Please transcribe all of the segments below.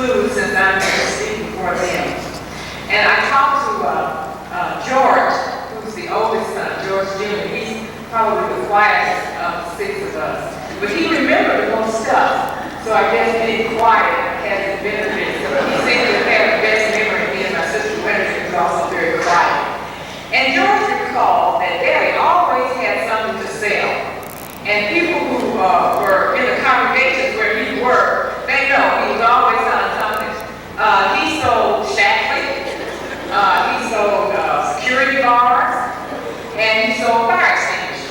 exclude since I'm going to speak before them. And I talked to George, who's the oldest son, George Jr. He's probably the quietest of the six of us. But he remembered the most stuff. So I guess being quiet has its benefits. So he seems to have the best memory. Me and my sister Wendy was also very quiet. And George recalled that Daddy always had something to sell. And people who were in the congregations where he worked, they know he was always selling something. He sold shackling, he sold security bars, and he sold fire extinguishers.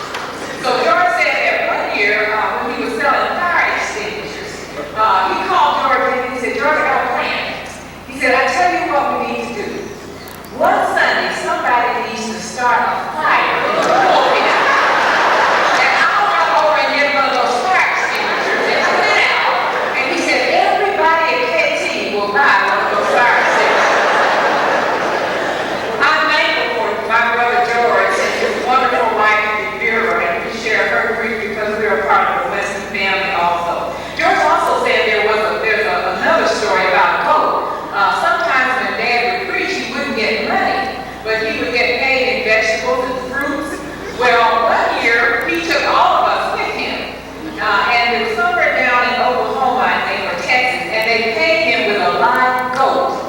So George said that one year when he was selling fire extinguishers, he called George and he said, George, I got a plan. He said, I tell you what we need to do. One Sunday, somebody needs to start a fire in the pulpit. And I'll run over and get one of those fire extinguishers and put it out. And he said, everybody at KT will buy one of those fire extinguishers. I'm thankful for my brother George and his wonderful wife, Vera, and we share her grief because we are part of the Weston family also. George also said there's another story about a goat. Sometimes when Dad would preach, he wouldn't get money, but he would get paid in vegetables and fruits. Well, one year, he took all of us with him. And it was somewhere down in Oklahoma, I think, or Texas, and they paid him with a live goat.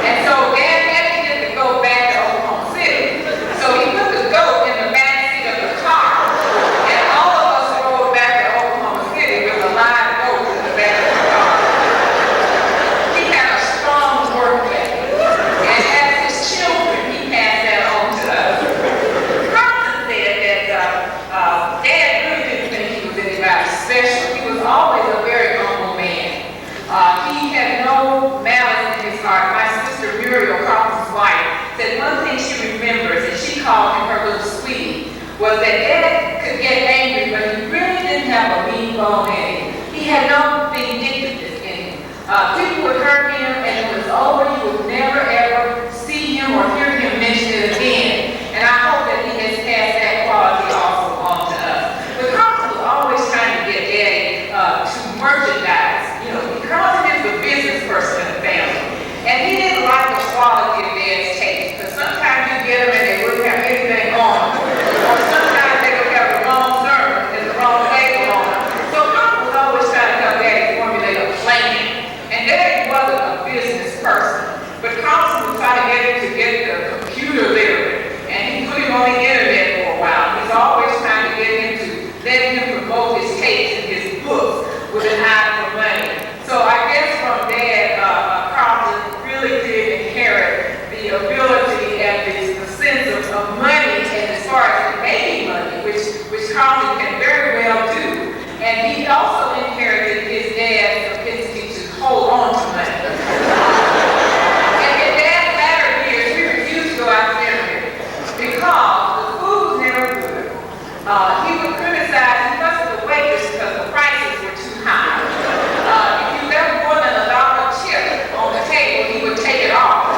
And so Dad had to get the goat back to Oklahoma City. So he put the goat in the back seat of the car, and all of us rode back to Oklahoma City with a live goat in the back of the car. He had a strong work ethic, and as his children, he passed that on to us. Carlton said that Dad really didn't think he was anybody special. He was always a very humble man. He had no malice in his heart. My sister Muriel, Carlton's wife, said one thing she remembers, and she called him her little sweetie, was that Dad could get angry, but he really didn't have a mean bone in him. He had no vindictiveness in him. People would hurt him, and it was over. You would never ever see him or hear him mention it again. And I hope that he has passed that quality also on to us. But Carlton was always trying to get Daddy to merchandise. You know, Carlton is the business person in the family. And he didn't like the quality of Dad's taste, because sometimes you get them and they wouldn't have anything on them. Or sometimes they would have the wrong sermon and the wrong label on them. So Carlton was always trying to help Daddy formulate a plan. And Daddy wasn't a business person. But Carlton would try to get him to get the computer literate. And he put him on the internet for a while. He's always trying to get him to let him promote his tapes and his books with an eye for money. So I guess from Dad, Carlton really did inherit the ability and the sense of money, and as far as making money, which Carlton can very well do. And he also inherited his dad's propensity to hold on to money. And in Dad's latter years, we refused to go out to dinner because the food was never good. He would criticize, he wasn't the waitress because the prices were too high. If you left more than $1 chip on the table, he would take it off.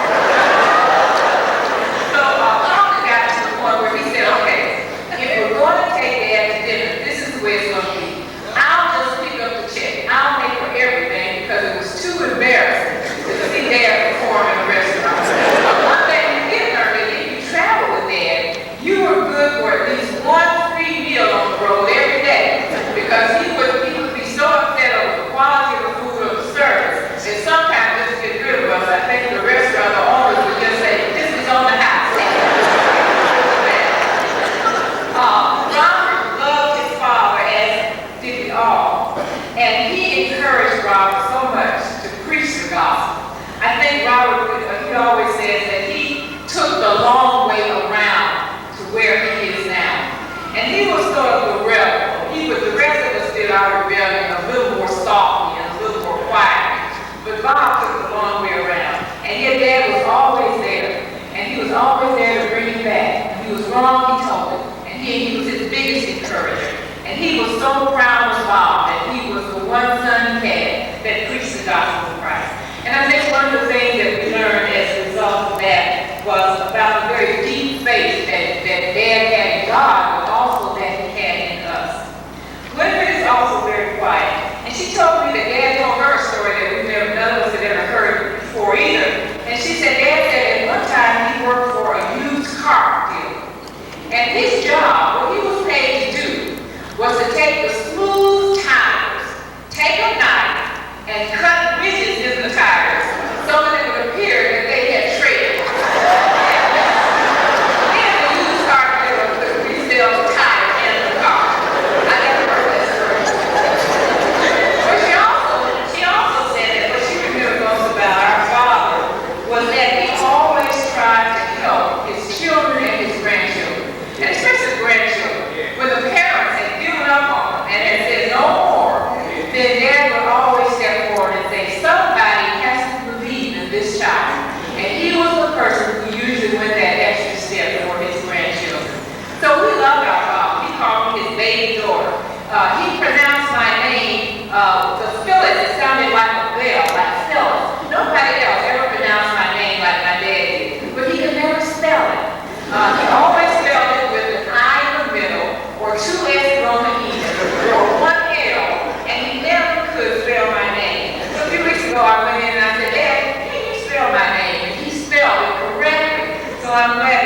So Carlton got to the point where he said, okay, if we're going to take Dad to dinner, this is the way it's going to be. I'll just pick up the check. I'll pay for everything because it was too embarrassing to see Dad perform in a restaurant. But one thing you did learn is if you travel with Dad, you were good for at least one free meal on the road every day, because he would be so upset over the quality of the food or the service that sometimes just to get rid of us, I think the restaurant, the owners would just say, this is on the house. Robert loved his father, as did we all, and he encouraged Robert so much to preach the gospel. I think Robert, he always says that he took the long way around to where he is now. And he was sort of the rebel. The rest of us did our rebellion a little more softly and a little more quietly. But Bob took the long way around. And yet Dad was always there. And he was always there to bring him back. When he was wrong, he told him. And he was his biggest encourager. And he was so proud of Bob that he was the one son he had that preached the gospel of Christ. And I think one of the things that we learned as a result of that was about the very deep faith that Dad had in God, but also that he had in us. Gwyneth is also very quiet. And she told me that Dad told her a story that none of us had ever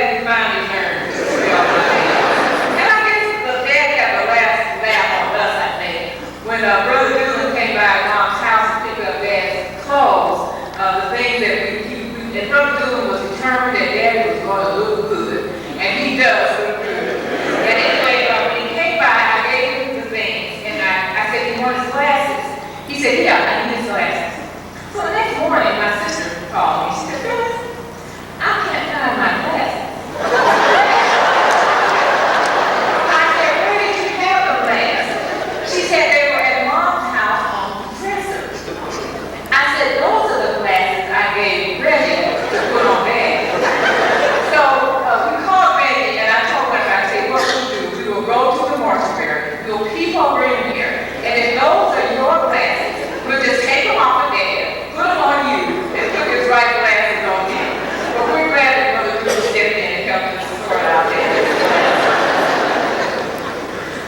that we finally learned to spell my name. And I guess the dad got the last laugh on us, I think. When Brother Doolin came by Mom's house to pick up Dad's clothes, the things that and Brother Doolin was determined that Daddy was going to look good. And he does look good. And anyway, when he came by, I gave him the things. And I said, "You want his glasses?" He said, "Yeah, I need his glasses." So the next morning, my sister called me. She said, "Phyllis, I can't find my glasses." I said, "Where did you have them last?" She said, "They were at Mom's house on the dresser." I said, "Those are the glasses I gave Reggie to put on Dad." So we called Reggie, and I told him, I said, "What we'll do, we will go to the mortuary, we'll peep over in here, and if those are your glasses, we'll just take them off of Dad, put them on you, and put his right glasses on him." But we're glad that Brother Drew stepped in and helped us sort out that.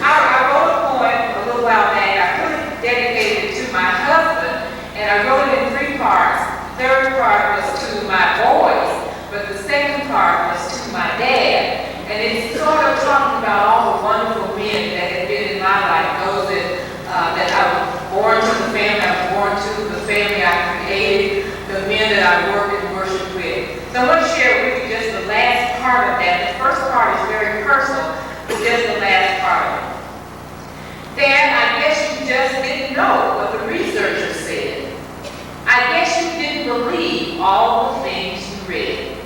I wrote a poem a little while back. I put it dedicated to my husband, and I wrote it in 3 parts. The third part was to my boys, but the second part was to my dad. And it's sort of talking about all the wonderful men that have been in my life, those that I was born to the family, I was born to the family I created, the men that I work and worship with. So I want to share with you just the last part of that. The first part is very personal, but just the last part of it. Dad, I guess you just didn't know what the researchers said. I guess you didn't believe all the things you read.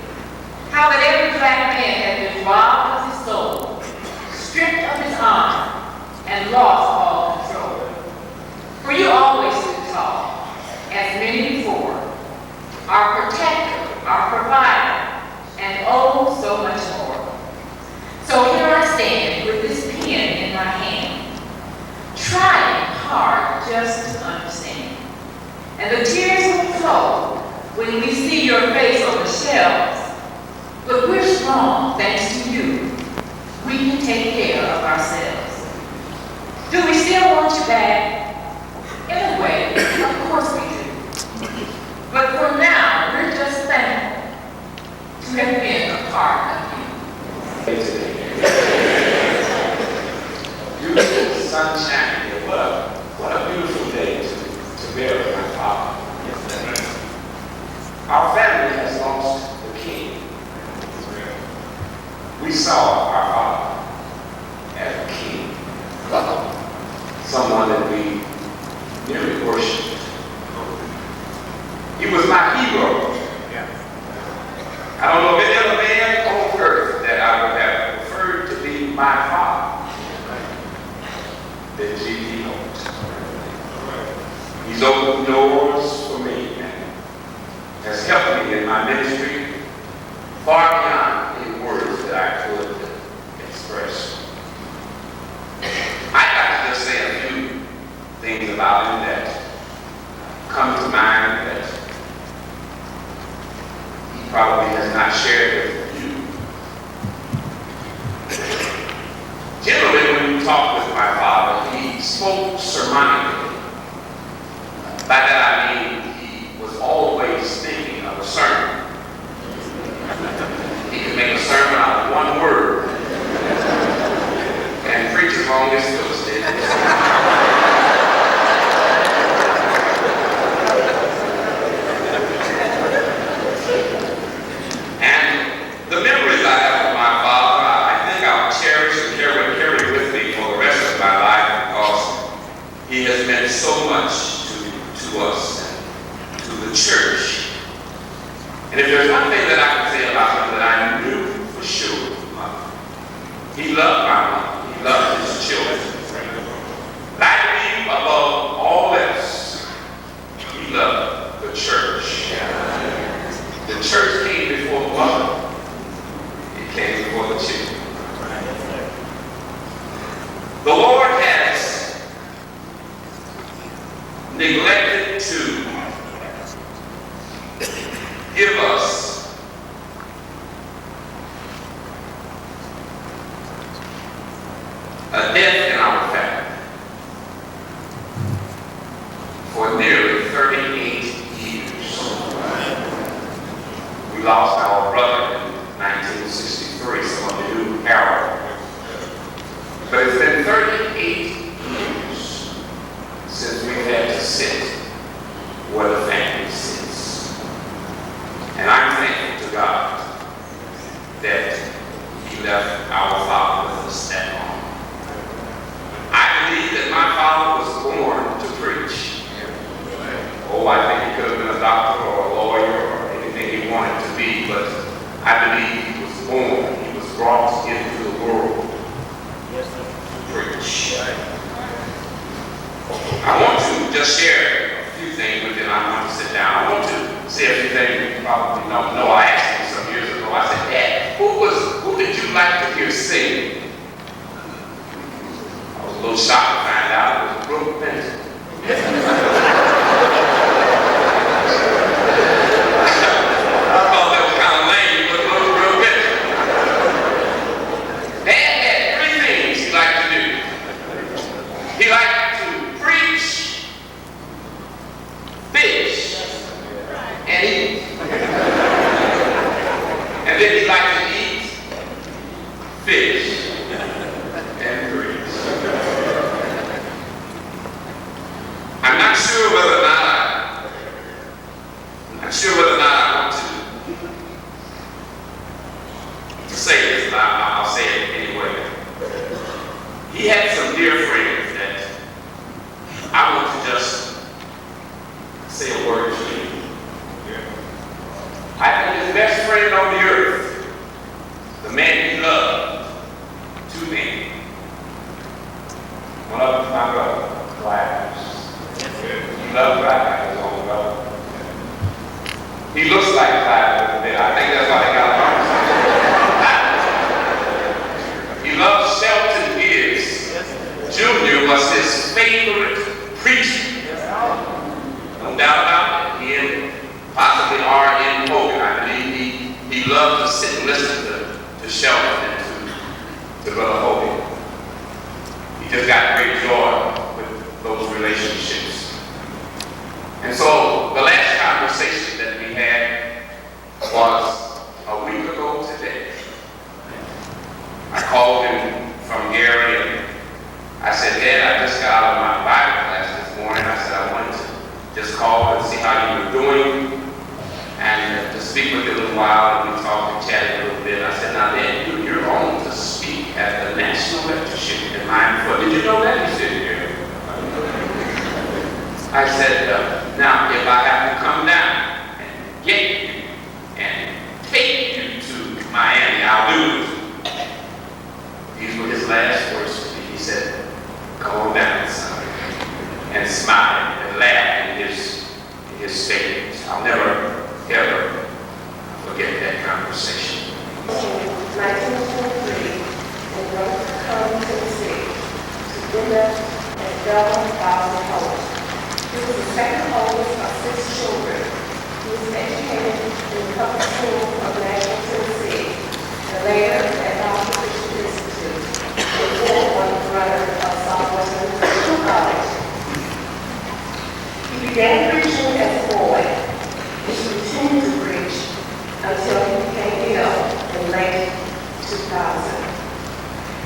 How that every black man had been robbed of his soul, stripped of his honor, and lost all control. For you always stood tall, as many before, our protector, our provider, and oh, so much more. So here I stand with this pen in my hand, trying hard just to understand. And the tears will flow when we see your face on the shelves. But we're strong, thanks to you. We can take care of ourselves. Do we still want you back? In a way, of course we do. But for now, we're just thankful to have been a part of you. Beautiful sunshine here. What a beautiful day to bury my father. Our family has lost the king. We saw our father as a king, someone that we nearly worshipped. He was my hero. I don't know of any other man on earth that I would have preferred to be my father than G.D. Holt. He's opened doors for me and has helped me in my ministry far beyond any words that I could express. I'd like to just say a few things about him that come to mind that he probably has not shared with you. Generally, when you talk with my father, he spoke sermonically. By that I mean he was always thinking of a sermon. He could make a sermon out of one word. And preachers wrong as Phyllis did. And the memories I have of my father, I think I'll cherish and carry with me for the rest of my life because he has meant so much to us and to the church. And if there's one thing that I can say about him that I knew for sure, he loved my mother. He loved his children. But I believe above all else, he loved the church. The church came before the mother. It came before the children. The Lord has neglected to give us a death in our family for nearly 38 years. We lost our brother in 1960. he left our father with us at home. I believe that my father was born to preach. Oh, I think he could have been a doctor or a lawyer or anything he wanted to be, but I believe he was born, he was brought into the world to preach. I want to just share a few things, but then I want to sit down. I want to say a few things you probably don't know. I asked him some years ago, I said, Dad, who did you like to hear sing? I was a little shocked to find out it was Brooke Benton. I thought that was kind of lame, but it was Brooke Benton. Dad had three things he liked to do. He liked to preach, fish, and eat. And then he liked to eat, fish, and preach. I'm not sure whether or not I want to say this, but I'll say it anyway. He had some dear friends that I want to just say a word to you. I think his best friend on the earth, the man he loved, two men. One of them is my brother, Clive. He loved Clive like his own brother. He looks like Clive a little bit. I think that's why they got along. He loves Shelton Gibbs. Junior was his favorite preacher. No doubt about it. He and possibly R.I.P. I believe he loved to sit and listen to Shelton and to Brother Holt. He just got great joy with those relationships. And so the last conversation that we had was a week ago today. I called him from Gary and I said, Dad, I just got out of my Bible class this morning. I said I wanted to just call and see how you were doing and to speak with you a little while, and we talked and chatted a little bit. I said, now Dad, you're on to speak at the National Lectureship in Miami. Did you know that? He said, yeah. I said, now if I have to come down and get you and take you to Miami, I'll do it. These were his last words to me. He said, come on down, son, and smile and laugh in his statements. I'll never, ever forget that conversation. 1923, and wrote to come to the city to dinner at Delta Holt. He was the second oldest of 6 children. He was educated in the public school of Nashville, Tennessee, and later at Holt Christian Institute, and then was the runner of Southwestern Christian College. He began preaching as a boy. He continued to preach until he became ill in late 2000.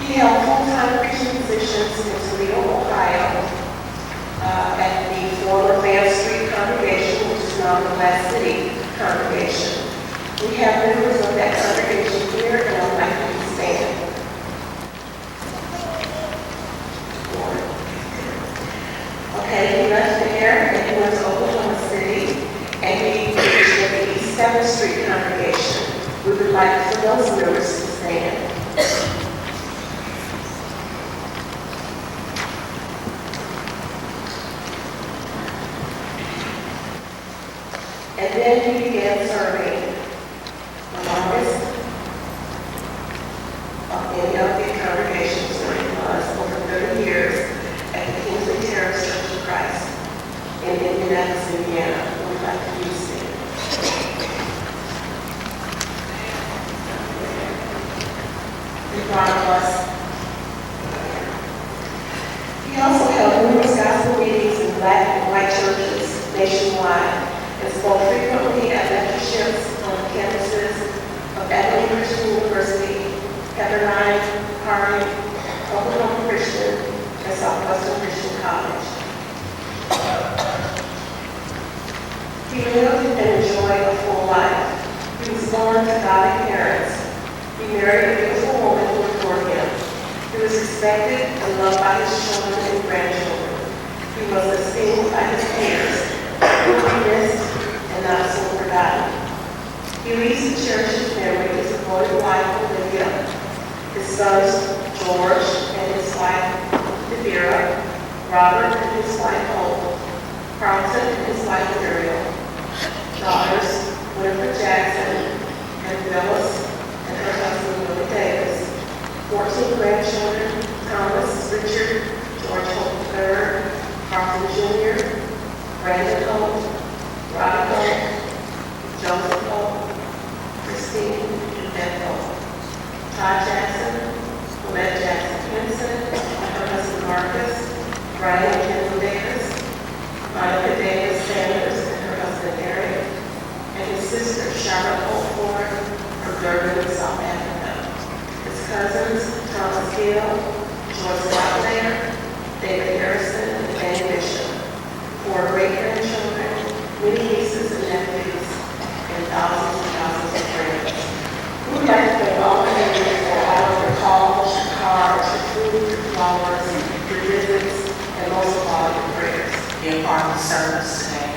He held full-time preaching positions in Toledo, Ohio, at the former Van Street congregation, which is now the Glass City congregation. We have members of that congregation here, and I'd like you to stand. Okay, he left there and he went to Oklahoma City, and he preached at the East 7th Street congregation. We would like for those members to stand. And then he began serving the longest of any of the congregations where he was over 30 years at the Kingsley Terrace Church of Christ in Indianapolis, Indiana. We would like to use it. He also held numerous gospel meetings in black and white churches nationwide, and spoke frequently at lectureships on the campuses of Abilene Christian University, Pepperdine, Harding, Oklahoma Christian, and Southwestern Christian College. He lived and enjoyed a full life. He was born to godly parents. He married a beautiful woman respected and loved by his children and grandchildren. He was esteemed by his peers, who he missed and not soon forgotten. He leaves to cherish his memory his devoted wife, Olivia, his sons, George and his wife, Devera, Robert and his wife, Holt, Carlton and his wife, Muriel, daughters, Winifred Jackson and Phyllis and her husband, Willie Davis, 14 grandchildren, Thomas, Richard, George Holt III, Carlton Jr., Brandon Holt, Robbie Holt, Joseph Holt, Christine and Beth Holt, Todd Jackson, Colette Jackson Henson, and her husband Marcus, Brian and Kendall Davis, Monica Davis Sanders and her husband Eric, and his sister Charlotte Holt Ford from Durban, South Africa. His cousins Thomas Gill, George Locklear, David Harrison, and Danny Bishop. 4 great-grandchildren, many nieces and nephews, and thousands of friends. We would like to thank all the members for all of your calls, your cards, your food, your flowers, your visits, and most of all, your prayers. Be a part of the service today.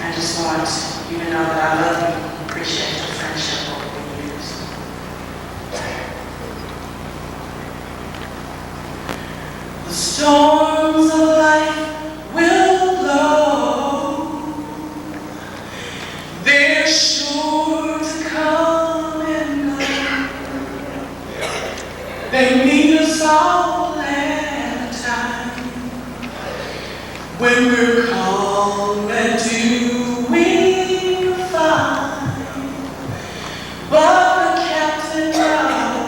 I just want you to know that I love you and appreciate your friendship over the years. The storms of life will blow. They're sure to come and go. They meet us all at a time when we're calm and doing fine. But the captain of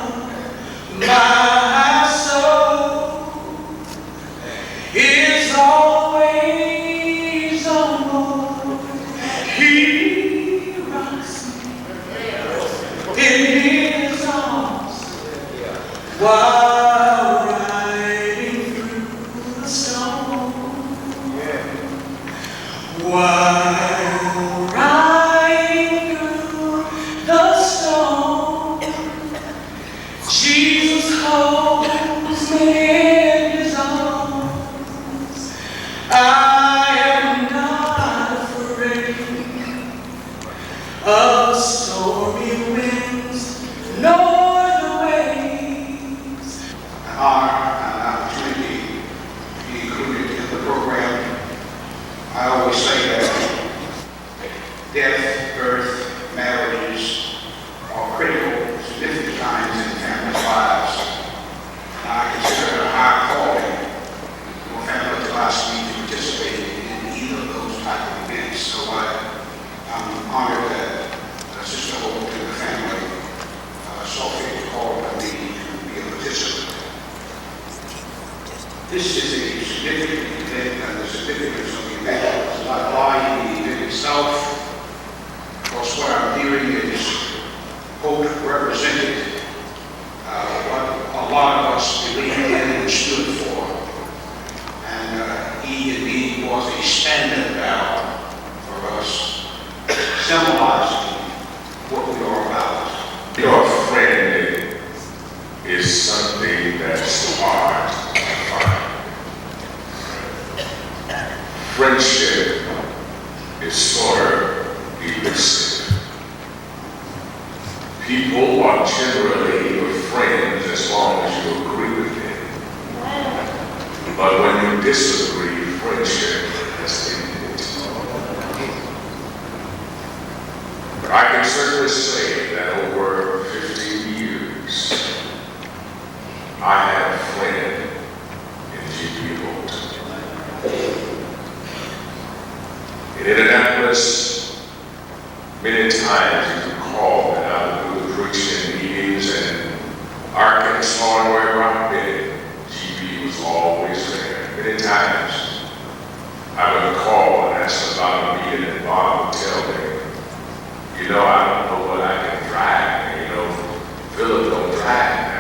my soul is always on board. He rocks me in his arms while riding through the storm. While riding through the storm, Jesus holds me in his arms. I am not afraid of stormy winds nor the waves. An honor and an opportunity to be included in the program. I always say that death, birth, marriages are critical, significant times in families' lives. And I consider it a high calling for a family to ask me to participate in either of those type of events. So I'm honored that Sister Holt and the family saw fit to call upon me to be a participant. This is a significant event, and the significance of the event is not lying in the event itself. Because what I'm hearing is Holt represented what a lot of us believed in and stood for. And he indeed was a standing bearer for us, symbolizing what we are about. Your friend is something that's hard to find. Friendship is sort of elusive. People are generally your friends as long as you agree with them. But when you disagree, friendship has ended. But I can certainly say that over 50 years, I had a friend in G.P. Holt. In Indianapolis, many times you can call and I would preach in meetings, and Arkansas and wherever I've been, G.P. was always there. Many times I would call and ask about a meeting, and Bob would tell me, you know, I don't know what I can drive. You know, Philip don't drive.